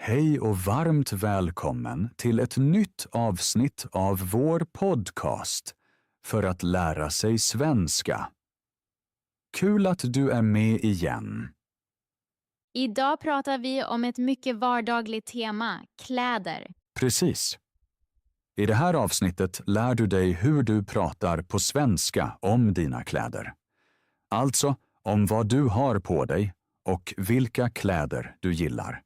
Hej och varmt välkommen till ett nytt avsnitt av vår podcast för att lära sig svenska. Kul att du är med igen. Idag pratar vi om ett mycket vardagligt tema, kläder. Precis. I det här avsnittet lär du dig hur du pratar på svenska om dina kläder. Alltså om vad du har på dig och vilka kläder du gillar.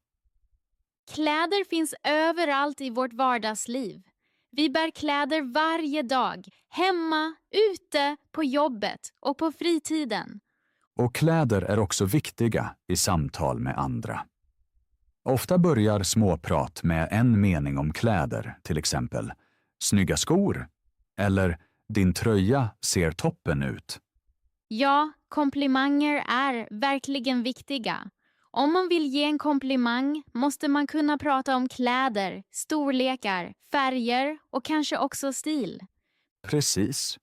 Kläder finns överallt i vårt vardagsliv. Vi bär kläder varje dag, hemma, ute, på jobbet och på fritiden. Och kläder är också viktiga i samtal med andra. Ofta börjar småprat med en mening om kläder, till exempel snygga skor eller din tröja ser toppen ut. Ja, komplimanger är verkligen viktiga. Om man vill ge en komplimang måste man kunna prata om kläder, storlekar, färger och kanske också stil. Precis.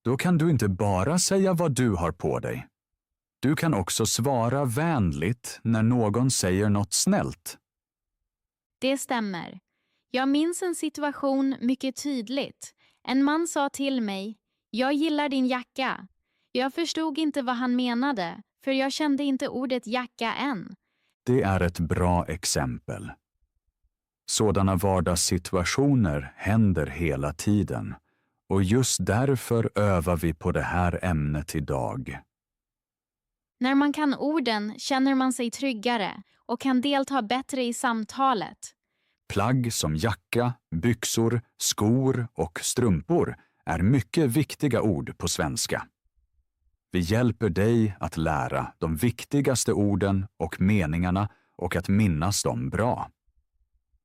Då kan du inte bara säga vad du har på dig. Du kan också svara vänligt när någon säger något snällt. Det stämmer. Jag minns en situation mycket tydligt. En man sa till mig, jag gillar din jacka. Jag förstod inte vad han menade, för jag kände inte ordet jacka än. Det är ett bra exempel. Sådana vardagssituationer händer hela tiden och just därför övar vi på det här ämnet idag. När man kan orden känner man sig tryggare och kan delta bättre i samtalet. Plagg som jacka, byxor, skor och strumpor är mycket viktiga ord på svenska. Vi hjälper dig att lära de viktigaste orden och meningarna och att minnas dem bra.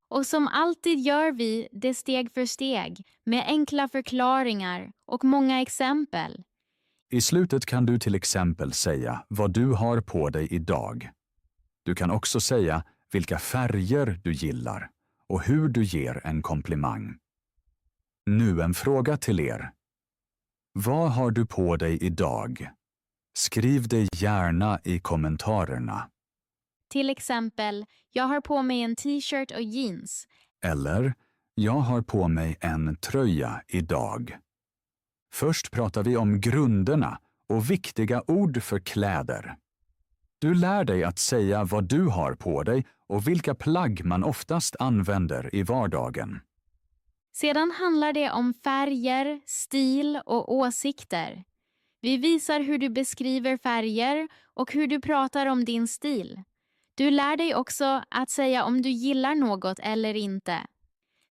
Och som alltid gör vi det steg för steg med enkla förklaringar och många exempel. I slutet kan du till exempel säga vad du har på dig idag. Du kan också säga vilka färger du gillar och hur du ger en komplimang. Nu en fråga till er. Vad har du på dig idag? Skriv det gärna i kommentarerna. Till exempel, jag har på mig en t-shirt och jeans. Eller, jag har på mig en tröja idag. Först pratar vi om grunderna och viktiga ord för kläder. Du lär dig att säga vad du har på dig och vilka plagg man oftast använder i vardagen. Sedan handlar det om färger, stil och åsikter. Vi visar hur du beskriver färger och hur du pratar om din stil. Du lär dig också att säga om du gillar något eller inte.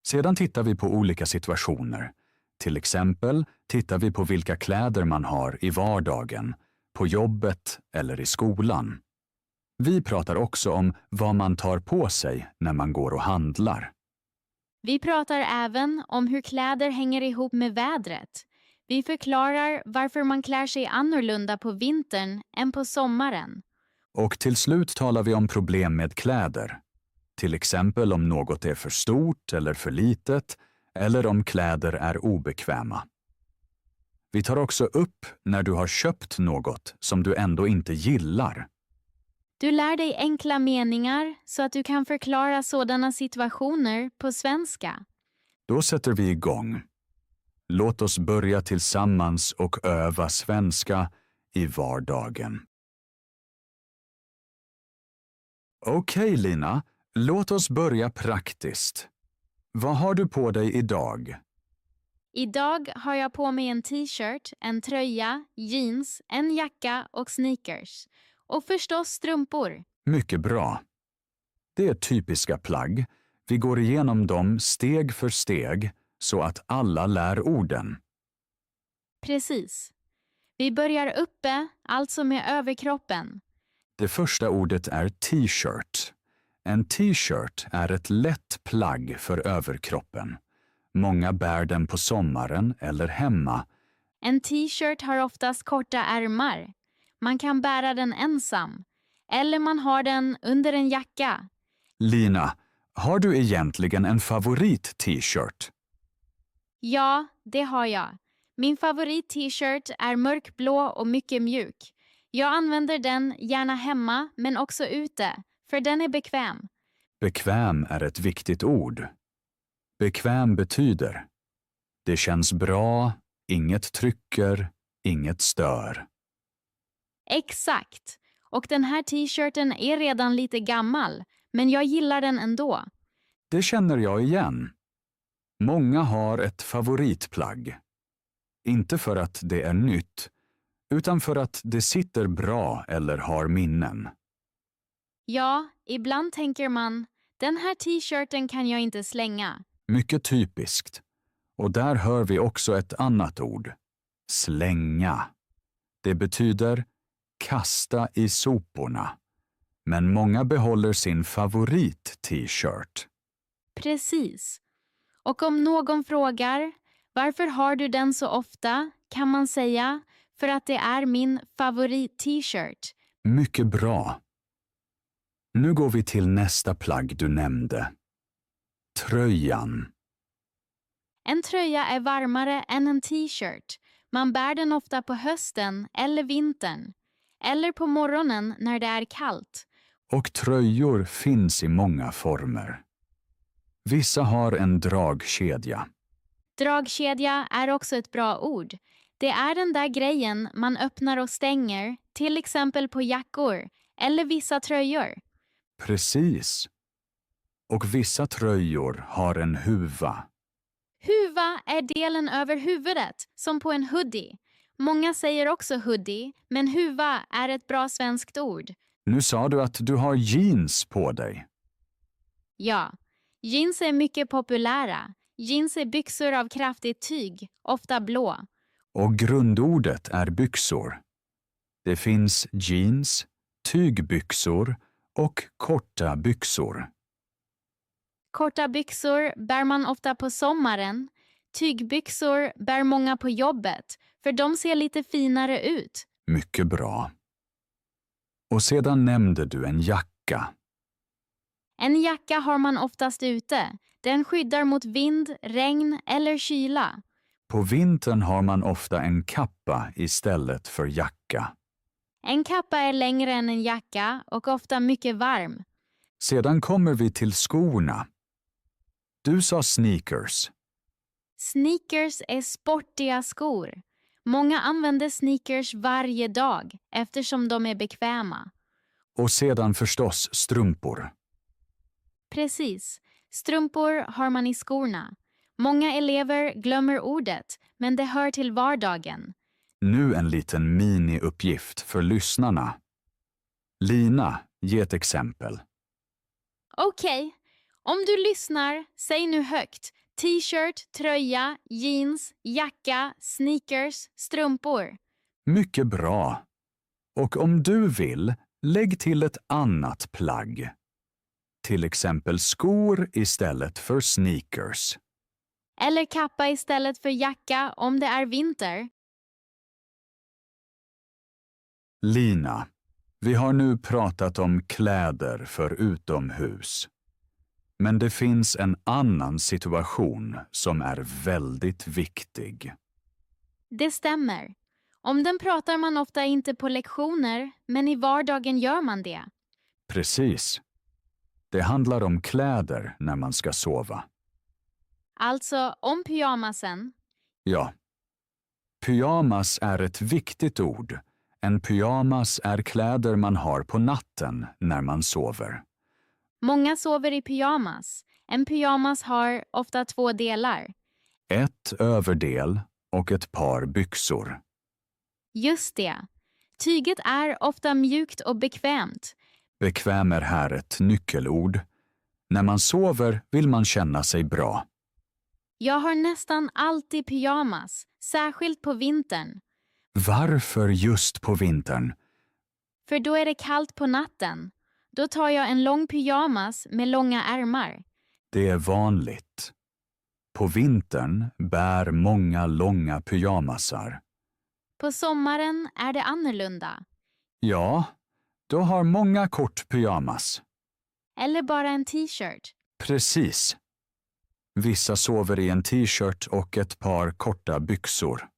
Sedan tittar vi på olika situationer. Till exempel tittar vi på vilka kläder man har i vardagen, på jobbet eller i skolan. Vi pratar också om vad man tar på sig när man går och handlar. Vi pratar även om hur kläder hänger ihop med vädret. Vi förklarar varför man klär sig annorlunda på vintern än på sommaren. Och till slut talar vi om problem med kläder. Till exempel om något är för stort eller för litet, eller om kläder är obekväma. Vi tar också upp när du har köpt något som du ändå inte gillar. Du lär dig enkla meningar så att du kan förklara sådana situationer på svenska. Då sätter vi igång. Låt oss börja tillsammans och öva svenska i vardagen. Okej, Lina, låt oss börja praktiskt. Vad har du på dig idag? Idag har jag på mig en t-shirt, en tröja, jeans, en jacka och sneakers. Och förstås strumpor. Mycket bra. Det är typiska plagg. Vi går igenom dem steg för steg så att alla lär orden. Precis. Vi börjar uppe, alltså med överkroppen. Det första ordet är t-shirt. En t-shirt är ett lätt plagg för överkroppen. Många bär den på sommaren eller hemma. En t-shirt har oftast korta ärmar. Man kan bära den ensam. Eller man har den under en jacka. Lina, har du egentligen en favorit t-shirt? Ja, det har jag. Min favorit t-shirt är mörkblå och mycket mjuk. Jag använder den gärna hemma men också ute, för den är bekväm. Bekväm är ett viktigt ord. Bekväm betyder: det känns bra, inget trycker, inget stör. Exakt. Och den här t-shirten är redan lite gammal, men jag gillar den ändå. Det känner jag igen. Många har ett favoritplagg. Inte för att det är nytt, utan för att det sitter bra eller har minnen. Ja, ibland tänker man, den här t-shirten kan jag inte slänga. Mycket typiskt. Och där hör vi också ett annat ord. Slänga. Det betyder kasta i soporna. Men många behåller sin favorit-t-shirt. Precis. Och om någon frågar, varför har du den så ofta? Kan man säga, för att det är min favorit-t-shirt. Mycket bra. Nu går vi till nästa plagg du nämnde. Tröjan. En tröja är varmare än en t-shirt. Man bär den ofta på hösten eller vintern. Eller på morgonen när det är kallt. Och tröjor finns i många former. Vissa har en dragkedja. Dragkedja är också ett bra ord. Det är den där grejen man öppnar och stänger, till exempel på jackor eller vissa tröjor. Precis. Och vissa tröjor har en huva. Huva är delen över huvudet, som på en hoodie. Många säger också hoodie, men huva är ett bra svenskt ord. Nu sa du att du har jeans på dig. Ja, jeans är mycket populära. Jeans är byxor av kraftigt tyg, ofta blå. Och grundordet är byxor. Det finns jeans, tygbyxor och korta byxor. Korta byxor bär man ofta på sommaren. Tygbyxor bär många på jobbet, för de ser lite finare ut. Mycket bra. Och sedan nämnde du en jacka. En jacka har man oftast ute. Den skyddar mot vind, regn eller kyla. På vintern har man ofta en kappa istället för jacka. En kappa är längre än en jacka och ofta mycket varm. Sedan kommer vi till skorna. Du sa sneakers. Sneakers är sportiga skor. Många använder sneakers varje dag eftersom de är bekväma. Och sedan förstås strumpor. Precis. Strumpor har man i skorna. Många elever glömmer ordet, men det hör till vardagen. Nu en liten mini-uppgift för lyssnarna. Lina, ge ett exempel. Okej. Om du lyssnar, säg nu högt. T-shirt, tröja, jeans, jacka, sneakers, strumpor. Mycket bra. Och om du vill, lägg till ett annat plagg. Till exempel skor istället för sneakers. Eller kappa istället för jacka om det är vinter. Lina, vi har nu pratat om kläder för utomhus. Men det finns en annan situation som är väldigt viktig. Det stämmer. Om den pratar man ofta inte på lektioner, men i vardagen gör man det. Precis. Det handlar om kläder när man ska sova. Alltså om pyjamasen. Ja. Pyjamas är ett viktigt ord. En pyjamas är kläder man har på natten när man sover. Många sover i pyjamas. En pyjamas har ofta 2 delar. Ett överdel och ett par byxor. Just det. Tyget är ofta mjukt och bekvämt. Bekväm är här ett nyckelord. När man sover vill man känna sig bra. Jag har nästan alltid pyjamas, särskilt på vintern. Varför just på vintern? För då är det kallt på natten. Då tar jag en lång pyjamas med långa ärmar. Det är vanligt. På vintern bär många långa pyjamasar. På sommaren är det annorlunda. Ja, då har många kort pyjamas. Eller bara en t-shirt. Precis. Vissa sover i en t-shirt och ett par korta byxor.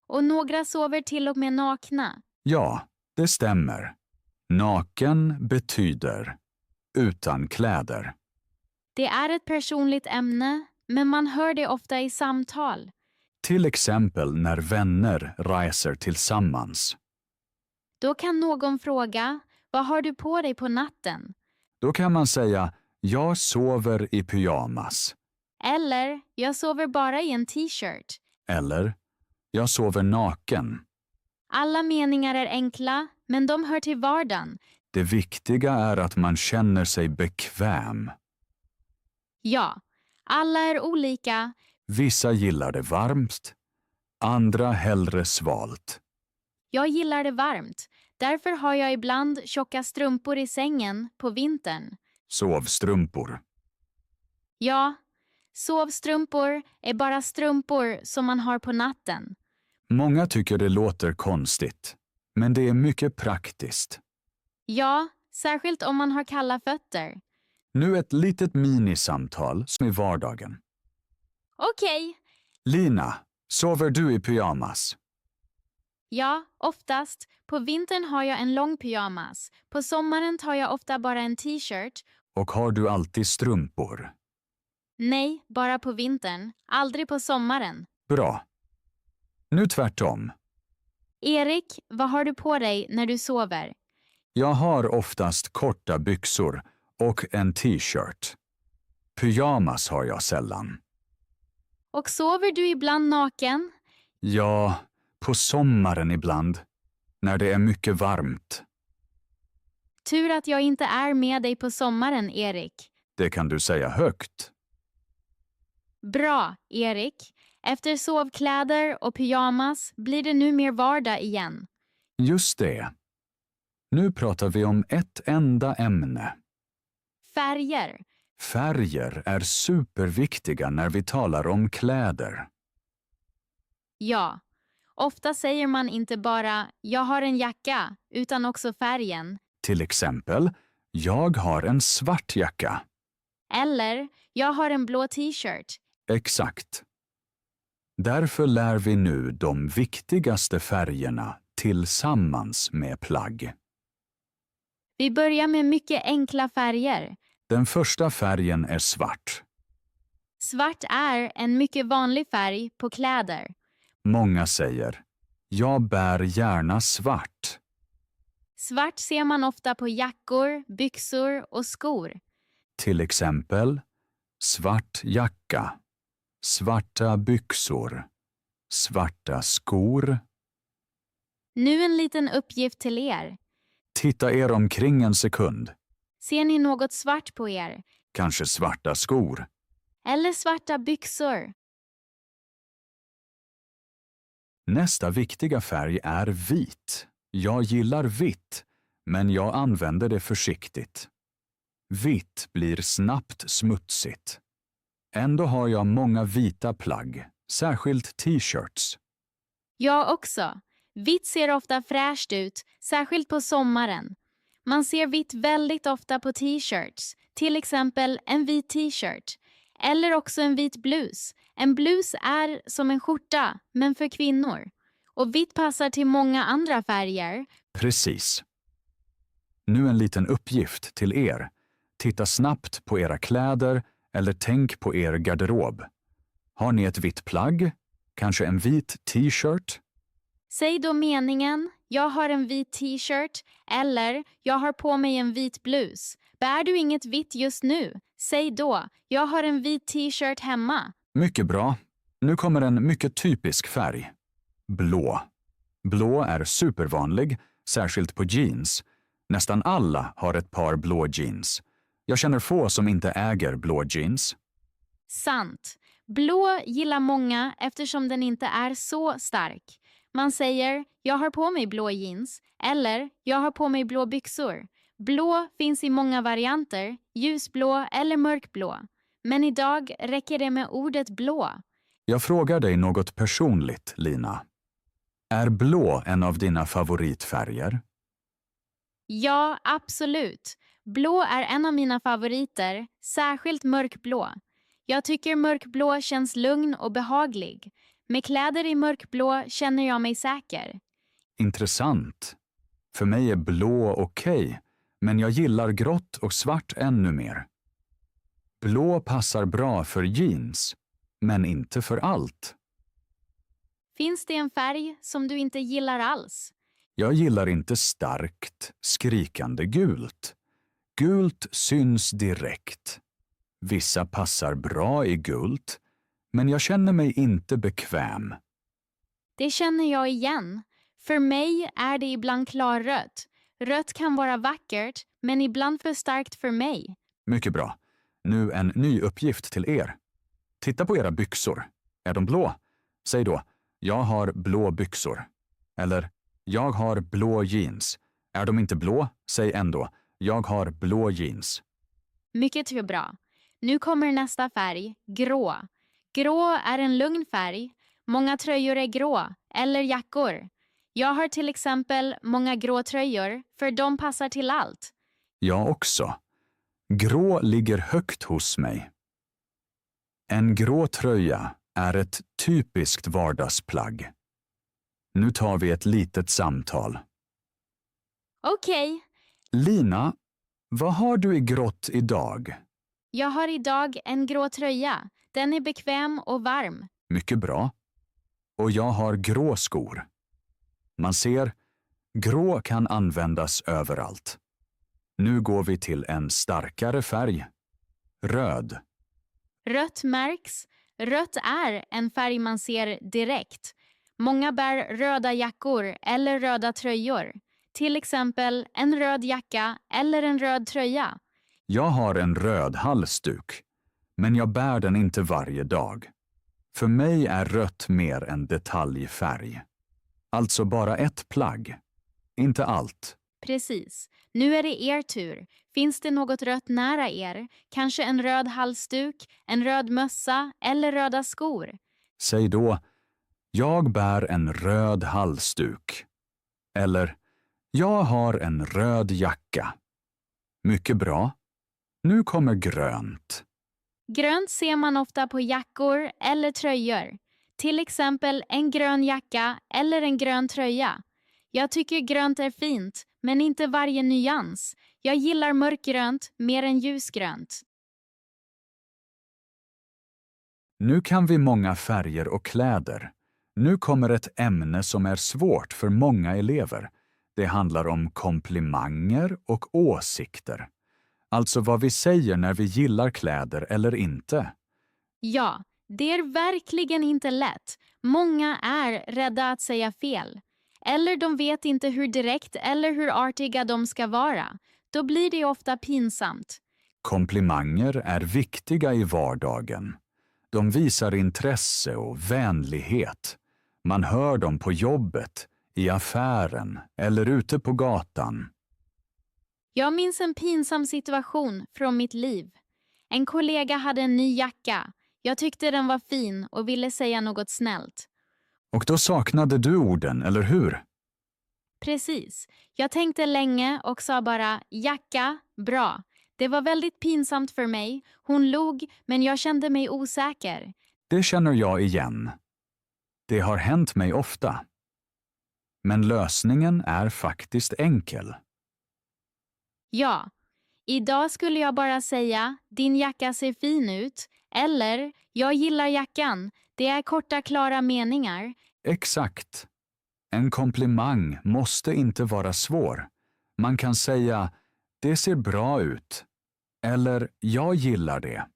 Och några sover till och med nakna. Ja, det stämmer. Naken betyder utan kläder. Det är ett personligt ämne, men man hör det ofta i samtal. Till exempel när vänner reser tillsammans. Då kan någon fråga, vad har du på dig på natten? Då kan man säga, jag sover i pyjamas. Eller, jag sover bara i en t-shirt. Eller, jag sover naken. Alla meningar är enkla, men de hör till vardagen. Det viktiga är att man känner sig bekväm. Ja, alla är olika. Vissa gillar det varmt, andra hellre svalt. Jag gillar det varmt. Därför har jag ibland tjocka strumpor i sängen på vintern. Sovstrumpor. Ja, sovstrumpor är bara strumpor som man har på natten. Många tycker det låter konstigt, men det är mycket praktiskt. Ja, särskilt om man har kalla fötter. Nu ett litet minisamtal som i vardagen. Okej. Lina, sover du i pyjamas? Ja, oftast. På vintern har jag en lång pyjamas. På sommaren tar jag ofta bara en t-shirt. Och har du alltid strumpor? Nej, bara på vintern. Aldrig på sommaren. Bra. Nu tvärtom. Erik, vad har du på dig när du sover? Jag har oftast korta byxor och en t-shirt. Pyjamas har jag sällan. Och sover du ibland naken? Ja, på sommaren ibland. När det är mycket varmt. Tur att jag inte är med dig på sommaren, Erik. Det kan du säga högt. Bra, Erik. Efter sovkläder och pyjamas blir det nu mer vardag igen. Just det. Nu pratar vi om ett enda ämne. Färger. Färger är superviktiga när vi talar om kläder. Ja. Ofta säger man inte bara “jag har en jacka” utan också färgen. Till exempel, jag har en svart jacka. Eller “jag har en blå t-shirt”. Exakt. Därför lär vi nu de viktigaste färgerna tillsammans med plagg. Vi börjar med mycket enkla färger. Den första färgen är svart. Svart är en mycket vanlig färg på kläder. Många säger, jag bär gärna svart. Svart ser man ofta på jackor, byxor och skor. Till exempel, svart jacka, svarta byxor, svarta skor. Nu en liten uppgift till er. Titta er omkring en sekund. Ser ni något svart på er? Kanske svarta skor. Eller svarta byxor? Nästa viktiga färg är vit. Jag gillar vitt, men jag använder det försiktigt. Vitt blir snabbt smutsigt. Ändå har jag många vita plagg, särskilt t-shirts. Jag också. Vitt ser ofta fräscht ut, särskilt på sommaren. Man ser vitt väldigt ofta på t-shirts, till exempel en vit t-shirt. Eller också en vit blus. En blus är som en skjorta, men för kvinnor. Och vitt passar till många andra färger. Precis. Nu en liten uppgift till er. Titta snabbt på era kläder eller tänk på er garderob. Har ni ett vitt plagg? Kanske en vit t-shirt? Säg då meningen, jag har en vit t-shirt, eller jag har på mig en vit blus. Bär du inget vitt just nu? Säg då, jag har en vit t-shirt hemma. Mycket bra. Nu kommer en mycket typisk färg. Blå. Blå är supervanlig, särskilt på jeans. Nästan alla har ett par blå jeans. Jag känner få som inte äger blå jeans. Sant. Blå gillar många eftersom den inte är så stark. Man säger, jag har på mig blå jeans, eller jag har på mig blå byxor. Blå finns i många varianter, ljusblå eller mörkblå. Men idag räcker det med ordet blå. Jag frågar dig något personligt, Lina. Är blå en av dina favoritfärger? Ja, absolut. Blå är en av mina favoriter, särskilt mörkblå. Jag tycker mörkblå känns lugn och behaglig. Med kläder i mörkblå känner jag mig säker. Intressant. För mig är blå okej, men jag gillar grått och svart ännu mer. Blå passar bra för jeans, men inte för allt. Finns det en färg som du inte gillar alls? Jag gillar inte starkt, skrikande gult. Gult syns direkt. Vissa passar bra i gult, men jag känner mig inte bekväm. Det känner jag igen. För mig är det ibland klarrött. Rött kan vara vackert, men ibland för starkt för mig. Mycket bra. Nu en ny uppgift till er. Titta på era byxor. Är de blå? Säg då, jag har blå byxor. Eller, jag har blå jeans. Är de inte blå? Säg ändå, jag har blå jeans. Mycket bra. Nu kommer nästa färg, grå. Grå är en lugn färg. Många tröjor är grå, eller jackor. Jag har till exempel många grå tröjor, för de passar till allt. Jag också. Grå ligger högt hos mig. En grå tröja är ett typiskt vardagsplagg. Nu tar vi ett litet samtal. Okej, Lina, vad har du i grått idag? jag har idag en grå tröja. Den är bekväm och varm. Mycket bra. Och jag har grå skor. Man ser, grå kan användas överallt. Nu går vi till en starkare färg. Röd. Rött märks. Rött är en färg man ser direkt. Många bär röda jackor eller röda tröjor. Till exempel en röd jacka eller en röd tröja. Jag har en röd halsduk, men jag bär den inte varje dag. För mig är rött mer en detaljfärg. Alltså bara ett plagg. Inte allt. Precis. Nu är det er tur. Finns det något rött nära er? Kanske en röd halsduk, en röd mössa eller röda skor? Säg då, jag bär en röd halsduk. Eller, jag har en röd jacka. Mycket bra. Nu kommer grönt. Grönt ser man ofta på jackor eller tröjor. Till exempel en grön jacka eller en grön tröja. Jag tycker grönt är fint, men inte varje nyans. Jag gillar mörkgrönt mer än ljusgrönt. Nu kan vi många färger och kläder. Nu kommer ett ämne som är svårt för många elever. Det handlar om komplimanger och åsikter. Alltså vad vi säger när vi gillar kläder eller inte. Ja, det är verkligen inte lätt. Många är rädda att säga fel. Eller de vet inte hur direkt eller hur artiga de ska vara. Då blir det ofta pinsamt. Komplimanger är viktiga i vardagen. De visar intresse och vänlighet. Man hör dem på jobbet, i affären eller ute på gatan. Jag minns en pinsam situation från mitt liv. En kollega hade en ny jacka. Jag tyckte den var fin och ville säga något snällt. Och då saknade du orden, eller hur? Precis. Jag tänkte länge och sa bara jacka, bra. Det var väldigt pinsamt för mig. Hon log, men jag kände mig osäker. Det känner jag igen. Det har hänt mig ofta. Men lösningen är faktiskt enkel. Ja, idag skulle jag bara säga din jacka ser fin ut. Eller jag gillar jackan. Det är korta, klara meningar. Exakt. En komplimang måste inte vara svår. Man kan säga, det ser bra ut. Eller, jag gillar det.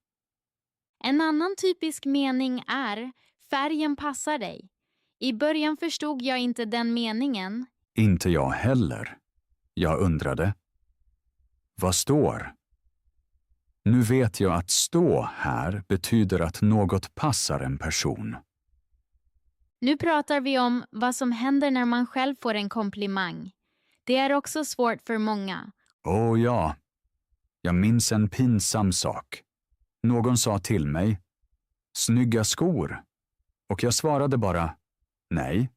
En annan typisk mening är färgen passar dig. I början förstod jag inte den meningen. Inte jag heller. Jag undrade. Vad står? Nu vet jag att stå här betyder att något passar en person. Nu pratar vi om vad som händer när man själv får en komplimang. Det är också svårt för många. Åh ja. Jag minns en pinsam sak. Någon sa till mig, snygga skor. Och jag svarade bara, nej.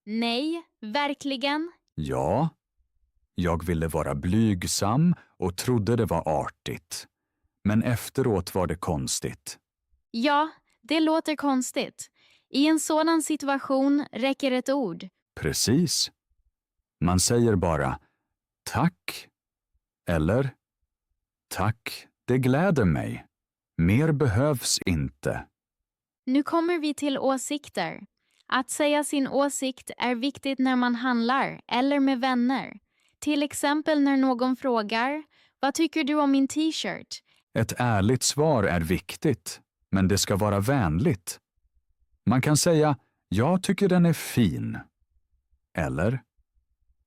Nej, verkligen? Ja. Jag ville vara blygsam och trodde det var artigt. Men efteråt var det konstigt. Ja, det låter konstigt. I en sådan situation räcker ett ord. Precis. Man säger bara, tack. Eller tack, det gläder mig. Mer behövs inte. Nu kommer vi till åsikter. Att säga sin åsikt är viktigt när man handlar eller med vänner. Till exempel när någon frågar, vad tycker du om min t-shirt? Ett ärligt svar är viktigt, men det ska vara vänligt. Man kan säga, jag tycker den är fin. Eller,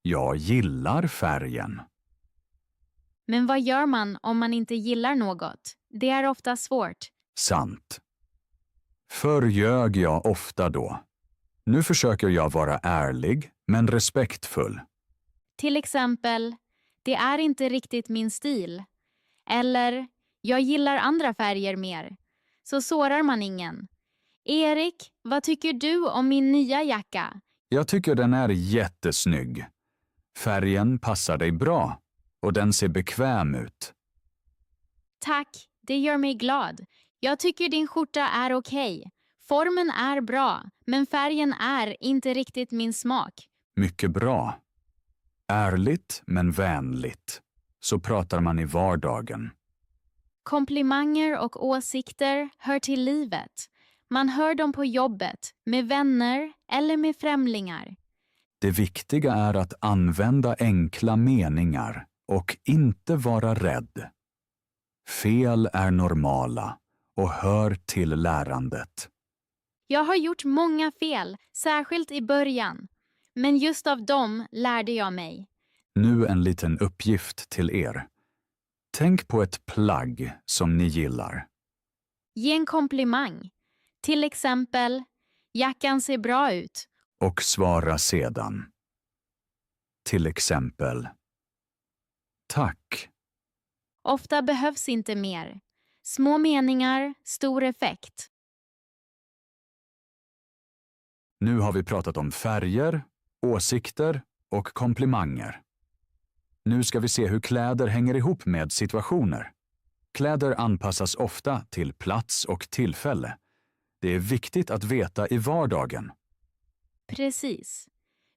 jag gillar färgen. Men vad gör man om man inte gillar något? Det är ofta svårt. Sant. Förr ljög jag ofta då. Nu försöker jag vara ärlig, men respektfull. Till exempel, det är inte riktigt min stil. Eller, jag gillar andra färger mer. Så sårar man ingen. Erik, vad tycker du om min nya jacka? Jag tycker den är jättesnygg. Färgen passar dig bra och den ser bekväm ut. Tack, det gör mig glad. Jag tycker din skjorta är okej. Formen är bra, men färgen är inte riktigt min smak. Mycket bra. Ärligt men vänligt. Så pratar man i vardagen. Komplimanger och åsikter hör till livet. Man hör dem på jobbet, med vänner eller med främlingar. Det viktiga är att använda enkla meningar och inte vara rädd. Fel är normala och hör till lärandet. Jag har gjort många fel, särskilt i början. Men just av dem lärde jag mig. Nu en liten uppgift till er. Tänk på ett plagg som ni gillar. Ge en komplimang. Till exempel, jackan ser bra ut. Och svara sedan. Till exempel. Tack. Ofta behövs inte mer. Små meningar, stor effekt. Nu har vi pratat om färger, åsikter och komplimanger. Nu ska vi se hur kläder hänger ihop med situationer. Kläder anpassas ofta till plats och tillfälle. Det är viktigt att veta i vardagen. Precis.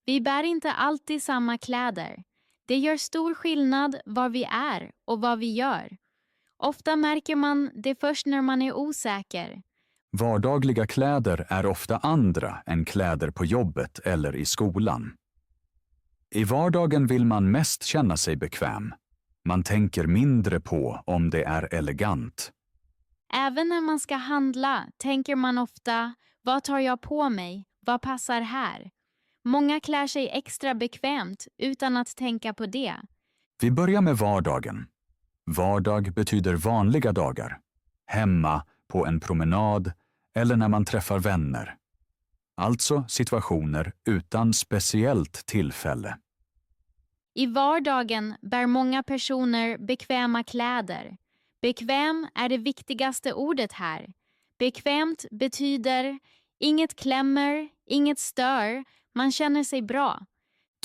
Vi bär inte alltid samma kläder. Det gör stor skillnad var vi är och vad vi gör. Ofta märker man det först när man är osäker. Vardagliga kläder är ofta andra än kläder på jobbet eller i skolan. I vardagen vill man mest känna sig bekväm. Man tänker mindre på om det är elegant. Även när man ska handla tänker man ofta, vad tar jag på mig? Vad passar här? Många klär sig extra bekvämt utan att tänka på det. Vi börjar med vardagen. Vardag betyder vanliga dagar. Hemma, på en promenad eller när man träffar vänner. Alltså situationer utan speciellt tillfälle. I vardagen bär många personer bekväma kläder. Bekväm är det viktigaste ordet här. Bekvämt betyder inget klämmer, inget stör, man känner sig bra.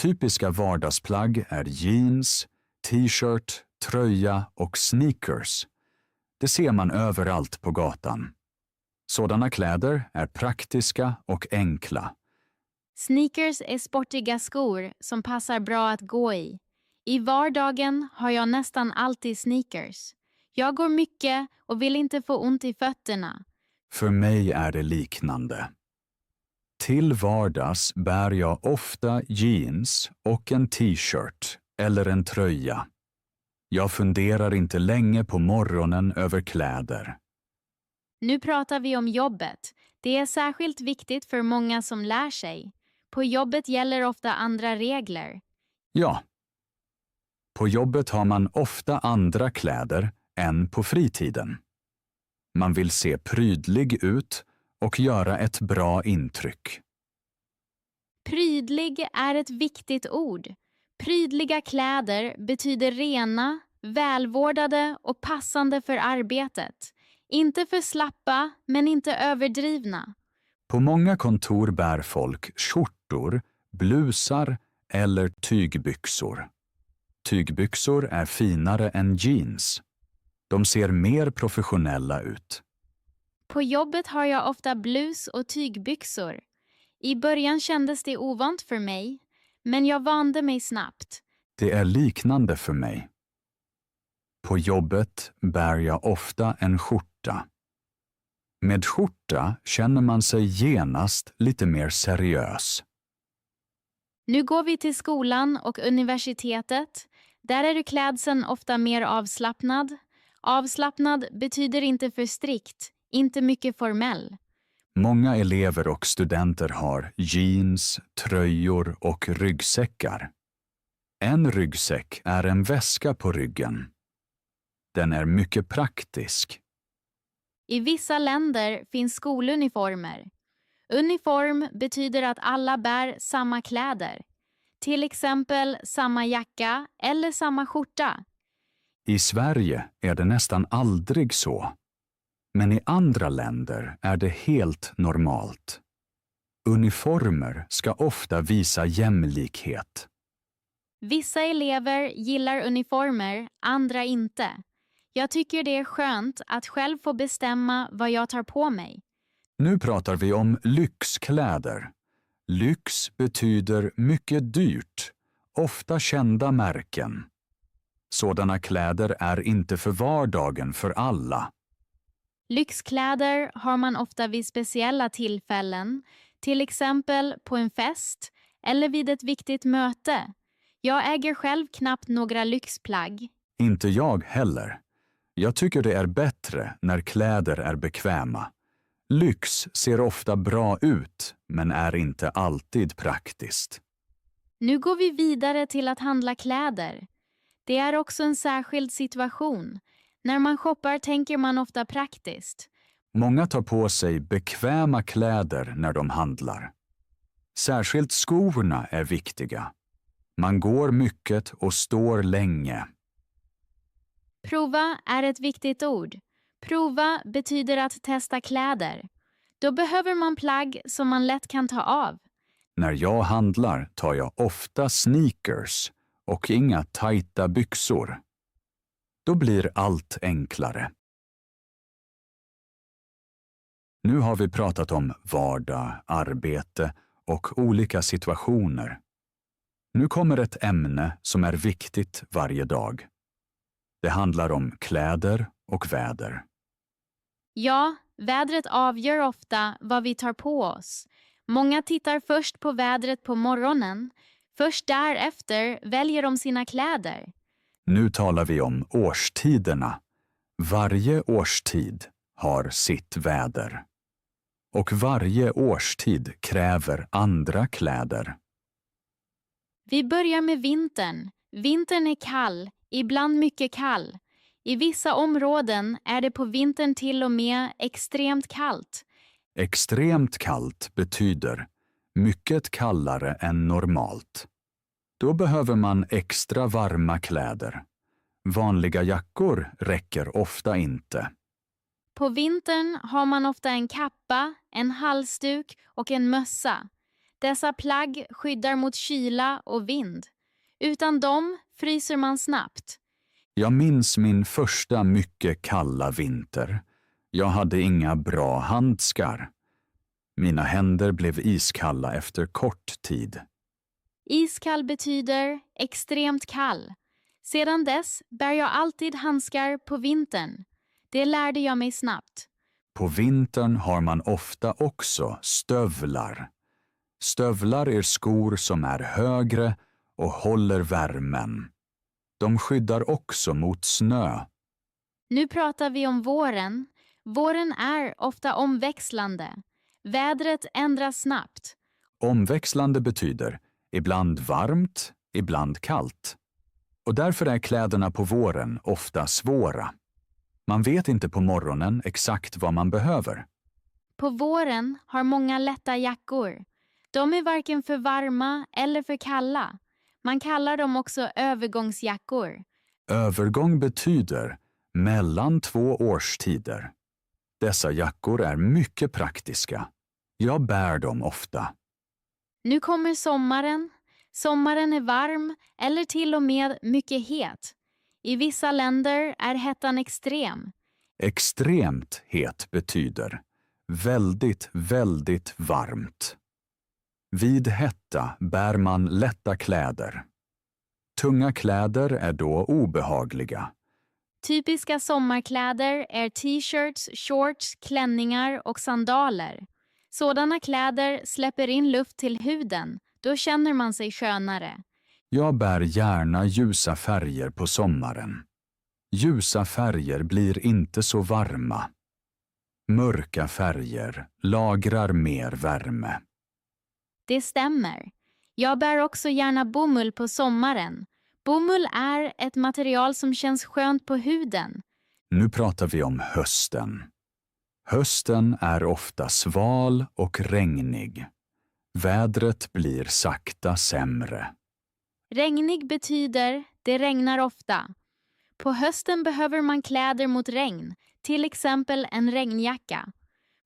Typiska vardagsplagg är jeans, t-shirt, tröja och sneakers. Det ser man överallt på gatan. Sådana kläder är praktiska och enkla. Sneakers är sportiga skor som passar bra att gå i. I vardagen har jag nästan alltid sneakers. Jag går mycket och vill inte få ont i fötterna. För mig är det liknande. Till vardags bär jag ofta jeans och en t-shirt eller en tröja. Jag funderar inte länge på morgonen över kläder. Nu pratar vi om jobbet. Det är särskilt viktigt för många som lär sig. På jobbet gäller ofta andra regler. Ja. På jobbet har man ofta andra kläder än på fritiden. Man vill se prydlig ut och göra ett bra intryck. Prydlig är ett viktigt ord. Prydliga kläder betyder rena, välvårdade och passande för arbetet. Inte för slappa, men inte överdrivna. På många kontor bär folk skjortor, blusar eller tygbyxor. Tygbyxor är finare än jeans. De ser mer professionella ut. På jobbet har jag ofta blus och tygbyxor. I början kändes det ovant för mig, men jag vande mig snabbt. Det är liknande för mig. På jobbet bär jag ofta en skjorta. Med skjorta känner man sig genast lite mer seriös. Nu går vi till skolan och universitetet. Där är klädseln ofta mer avslappnad. Avslappnad betyder inte för strikt, inte mycket formell. Många elever och studenter har jeans, tröjor och ryggsäckar. En ryggsäck är en väska på ryggen. Den är mycket praktisk. I vissa länder finns skoluniformer. Uniform betyder att alla bär samma kläder. Till exempel samma jacka eller samma skjorta. I Sverige är det nästan aldrig så. Men i andra länder är det helt normalt. Uniformer ska ofta visa jämlikhet. Vissa elever gillar uniformer, andra inte. Jag tycker det är skönt att själv få bestämma vad jag tar på mig. Nu pratar vi om lyxkläder. Lyx betyder mycket dyrt, ofta kända märken. Sådana kläder är inte för vardagen för alla. Lyxkläder har man ofta vid speciella tillfällen, till exempel på en fest eller vid ett viktigt möte. Jag äger själv knappt några lyxplagg. Inte jag heller. Jag tycker det är bättre när kläder är bekväma. Lyx ser ofta bra ut, men är inte alltid praktiskt. Nu går vi vidare till att handla kläder. Det är också en särskild situation. När man shoppar tänker man ofta praktiskt. Många tar på sig bekväma kläder när de handlar. Särskilt skorna är viktiga. Man går mycket och står länge. Prova är ett viktigt ord. Prova betyder att testa kläder. Då behöver man plagg som man lätt kan ta av. När jag handlar tar jag ofta sneakers och inga tajta byxor. Då blir allt enklare. Nu har vi pratat om vardag, arbete och olika situationer. Nu kommer ett ämne som är viktigt varje dag. Det handlar om kläder och väder. Ja, vädret avgör ofta vad vi tar på oss. Många tittar först på vädret på morgonen. Först därefter väljer de sina kläder. Nu talar vi om årstiderna. Varje årstid har sitt väder. Och varje årstid kräver andra kläder. Vi börjar med vintern. Vintern är kall, ibland mycket kall. I vissa områden är det på vintern till och med extremt kallt. Extremt kallt betyder mycket kallare än normalt. Då behöver man extra varma kläder. Vanliga jackor räcker ofta inte. På vintern har man ofta en kappa, en halsduk och en mössa. Dessa plagg skyddar mot kyla och vind. Utan dem fryser man snabbt. Jag minns min första mycket kalla vinter. Jag hade inga bra handskar. Mina händer blev iskalla efter kort tid. Iskall betyder extremt kall. Sedan dess bär jag alltid handskar på vintern. Det lärde jag mig snabbt. På vintern har man ofta också stövlar. Stövlar är skor som är högre och håller värmen. De skyddar också mot snö. Nu pratar vi om våren. Våren är ofta omväxlande. Vädret ändras snabbt. Omväxlande betyder ibland varmt, ibland kallt. Och därför är kläderna på våren ofta svåra. Man vet inte på morgonen exakt vad man behöver. På våren har många lätta jackor. De är varken för varma eller för kalla. Man kallar dem också övergångsjackor. Övergång betyder mellan två årstider. Dessa jackor är mycket praktiska. Jag bär dem ofta. Nu kommer sommaren. Sommaren är varm eller till och med mycket het. I vissa länder är hettan extrem. Extremt het betyder väldigt, väldigt varmt. Vid hetta bär man lätta kläder. Tunga kläder är då obehagliga. Typiska sommarkläder är t-shirts, shorts, klänningar och sandaler. Sådana kläder släpper in luft till huden, då känner man sig skönare. Jag bär gärna ljusa färger på sommaren. Ljusa färger blir inte så varma. Mörka färger lagrar mer värme. Det stämmer. Jag bär också gärna bomull på sommaren. Bomull är ett material som känns skönt på huden. Nu pratar vi om hösten. Hösten är ofta sval och regnig. Vädret blir sakta sämre. Regnig betyder det regnar ofta. På hösten behöver man kläder mot regn, till exempel en regnjacka.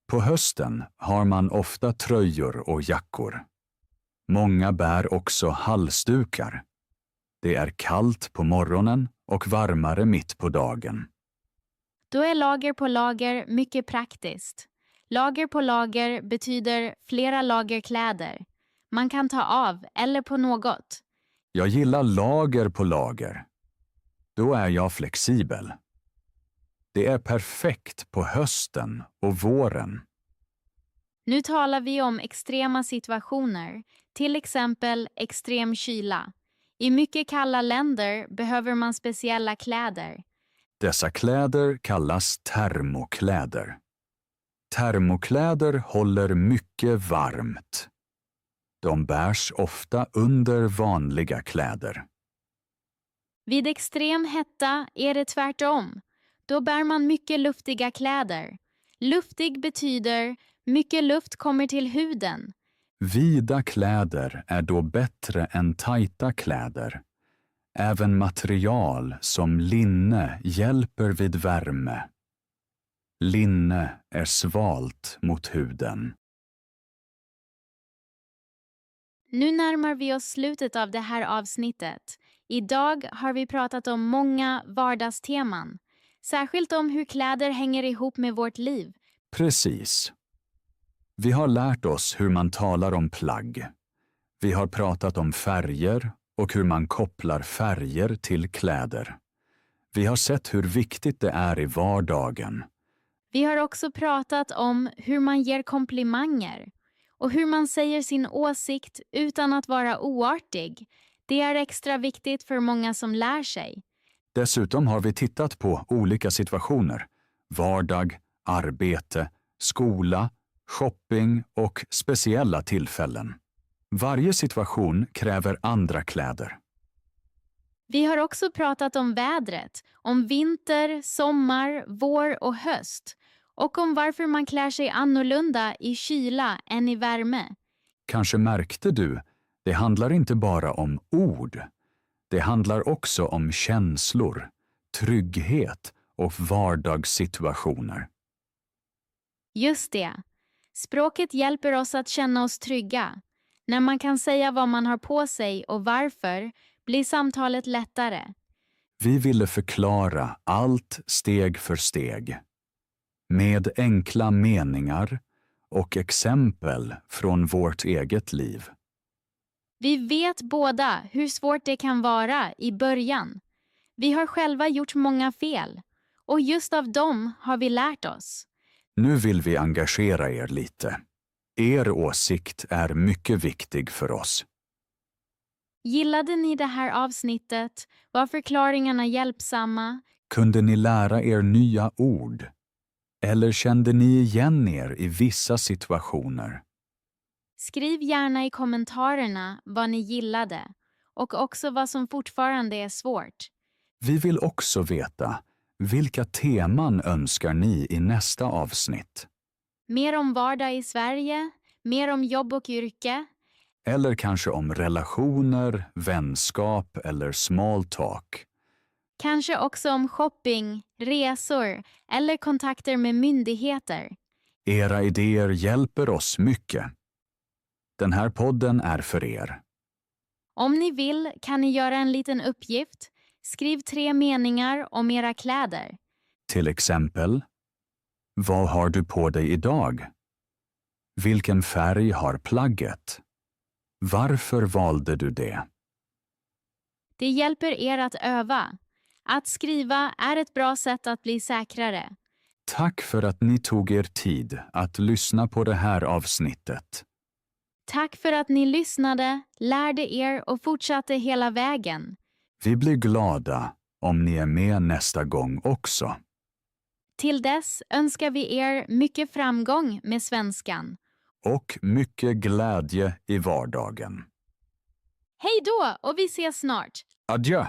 På hösten har man ofta tröjor och jackor. Många bär också halsdukar. Det är kallt på morgonen och varmare mitt på dagen. Då är lager på lager mycket praktiskt. Lager på lager betyder flera lager kläder. Man kan ta av eller på något. Jag gillar lager på lager. Då är jag flexibel. Det är perfekt på hösten och våren. Nu talar vi om extrema situationer, till exempel extrem kyla. I mycket kalla länder behöver man speciella kläder. Dessa kläder kallas termokläder. Termokläder håller mycket varmt. De bärs ofta under vanliga kläder. Vid extrem hetta är det tvärtom. Då bär man mycket luftiga kläder. Luftig betyder mycket luft kommer till huden. Vida kläder är då bättre än tajta kläder. Även material som linne hjälper vid värme. Linne är svalt mot huden. Nu närmar vi oss slutet av det här avsnittet. Idag har vi pratat om många vardagsteman. Särskilt om hur kläder hänger ihop med vårt liv. Precis. Vi har lärt oss hur man talar om plagg. Vi har pratat om färger och hur man kopplar färger till kläder. Vi har sett hur viktigt det är i vardagen. Vi har också pratat om hur man ger komplimanger och hur man säger sin åsikt utan att vara oartig. Det är extra viktigt för många som lär sig. Dessutom har vi tittat på olika situationer. Vardag, arbete, skola, shopping och speciella tillfällen. Varje situation kräver andra kläder. Vi har också pratat om vädret, om vinter, sommar, vår och höst. Och om varför man klär sig annorlunda i kyla än i värme. Kanske märkte du, det handlar inte bara om ord. Det handlar också om känslor, trygghet och vardagssituationer. Just det. Språket hjälper oss att känna oss trygga. När man kan säga vad man har på sig och varför blir samtalet lättare. Vi ville förklara allt steg för steg. Med enkla meningar och exempel från vårt eget liv. Vi vet båda hur svårt det kan vara i början. Vi har själva gjort många fel. Och just av dem har vi lärt oss. Nu vill vi engagera er lite. Er åsikt är mycket viktig för oss. Gillade ni det här avsnittet? Var förklaringarna hjälpsamma? Kunde ni lära er nya ord? Eller kände ni igen er i vissa situationer? Skriv gärna i kommentarerna vad ni gillade och också vad som fortfarande är svårt. Vi vill också veta, vilka teman önskar ni i nästa avsnitt? Mer om vardag i Sverige, mer om jobb och yrke. Eller kanske om relationer, vänskap eller small talk. Kanske också om shopping, resor eller kontakter med myndigheter. Era idéer hjälper oss mycket. Den här podden är för er. Om ni vill kan ni göra en liten uppgift. Skriv 3 meningar om era kläder. Till exempel, vad har du på dig idag? Vilken färg har plagget? Varför valde du det? Det hjälper er att öva. Att skriva är ett bra sätt att bli säkrare. Tack för att ni tog er tid att lyssna på det här avsnittet. Tack för att ni lyssnade, lärde er och fortsatte hela vägen. Vi blir glada om ni är med nästa gång också. Till dess önskar vi er mycket framgång med svenskan. Och mycket glädje i vardagen. Hej då och vi ses snart! Adjö!